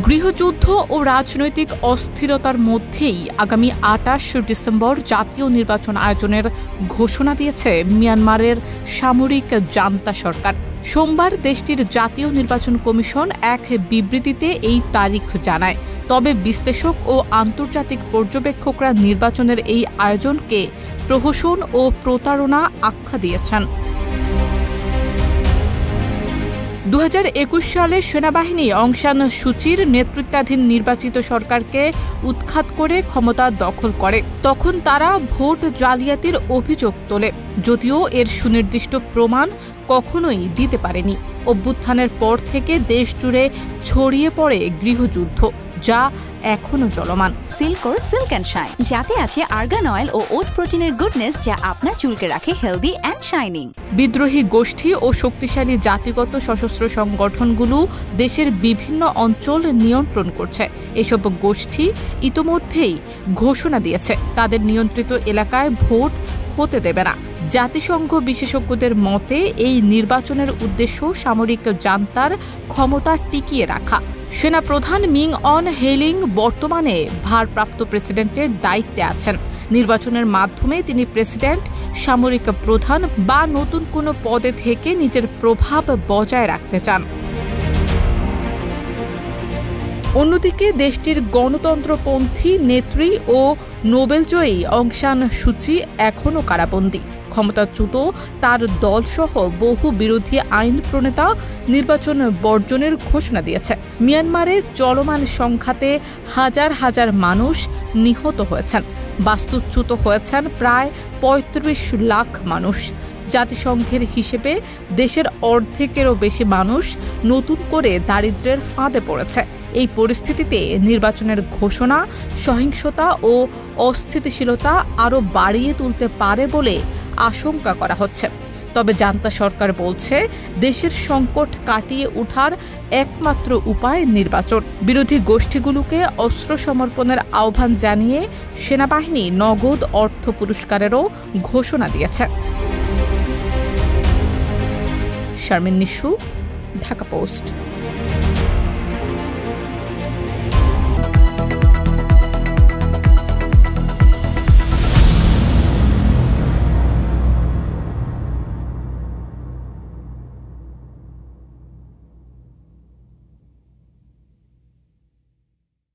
গৃহযুদ্ধ ও রাজনৈতিক অস্থিরতার মধ্যেই আগামী ২৮ ডিসেম্বর জাতীয় নির্বাচন আয়োজনের ঘোষণা দিয়েছে মিয়ানমারের সামরিক জান্তা সরকার। সোমবার দেশটির জাতীয় নির্বাচন কমিশন এক বিবৃতিতে এই তারিখ জানায়। তবে বিশ্লেষক ও আন্তর্জাতিক পর্যবেক্ষকরা নির্বাচনের এই আয়োজনকে প্রহসন ও প্রতারণা আখ্যা দিয়েছেন। ২০২১ সালে সেনাবাহিনী অং সান সুচির নেতৃত্বাধীন নির্বাচিত সরকারকে উৎখাত করে ক্ষমতা দখল করে। তখন তারা ভোট জালিয়াতির অভিযোগ তোলে, যদিও এর সুনির্দিষ্ট প্রমাণ কখনোই দিতে পারেনি। অভ্যুত্থানের পর থেকে দেশ জুড়ে ছড়িয়ে পড়ে গৃহযুদ্ধ, যা এখনো চলমান। সিল্কোর সিল্ক অ্যান্ড শাইন, যাতে আছে আর্গান অয়েল ও ওট প্রোটিনের গুডনেস, যা আপনার চুলকে রাখে হেলদি অ্যান্ড শাইনিং। বিদ্রোহী গোষ্ঠী ও শক্তিশালী জাতিগত সশস্ত্র সংগঠনগুলো দেশের বিভিন্ন অঞ্চল নিয়ন্ত্রণ করছে। এসব গোষ্ঠী ইতোমধ্যেই ঘোষণা দিয়েছে তাদের নিয়ন্ত্রিত এলাকায় ভোট হতে দেবে না। জাতিসংঘ বিশেষজ্ঞদের মতে এই নির্বাচনের উদ্দেশ্য সামরিক জান্তার ক্ষমতা টিকিয়ে রাখা। সেনাপ্রধান মিং অং হ্লেইং বর্তমানে ভারপ্রাপ্ত প্রেসিডেন্টের দায়িত্বে আছেন। নির্বাচনের মাধ্যমে তিনি প্রেসিডেন্ট, সামরিক প্রধান বা নতুন কোনো পদে থেকে নিজের প্রভাব বজায় রাখতে চান। অন্যদিকে দেশটির গণতন্ত্রপন্থী নেত্রী ও নোবেলজয়ী অং সান সুচি এখনও কারাবন্দী। ক্ষমতাচ্যুত তার দলসহ বহু বিরোধী আইন প্রণেতা নির্বাচন বর্জনের ঘোষণা দিয়েছে। মিয়ানমারে চলমান সংঘাতে হাজার হাজার মানুষ নিহত হয়েছেন, বাস্তুচ্যুত হয়েছেন প্রায় ৩৫ লাখ মানুষ। জাতিসংঘের হিসেবে দেশের অর্ধেকেরও বেশি মানুষ নতুন করে দারিদ্র্যের ফাঁদে পড়েছে। এই পরিস্থিতিতে নির্বাচনের ঘোষণা সহিংসতা ও অস্থিতিশীলতা আরও বাড়িয়ে তুলতে পারে বলে আশঙ্কা করা হচ্ছে। তবে জান্তা সরকার বলছে দেশের সংকট কাটিয়ে ওঠার একমাত্র উপায় নির্বাচন। বিরোধী গোষ্ঠীগুলোকে অস্ত্র সমর্পণের আহ্বান জানিয়ে সেনাবাহিনী নগদ অর্থ পুরস্কারেরও ঘোষণা দিয়েছে। শারমিন নিশু, ঢাকা পোস্ট।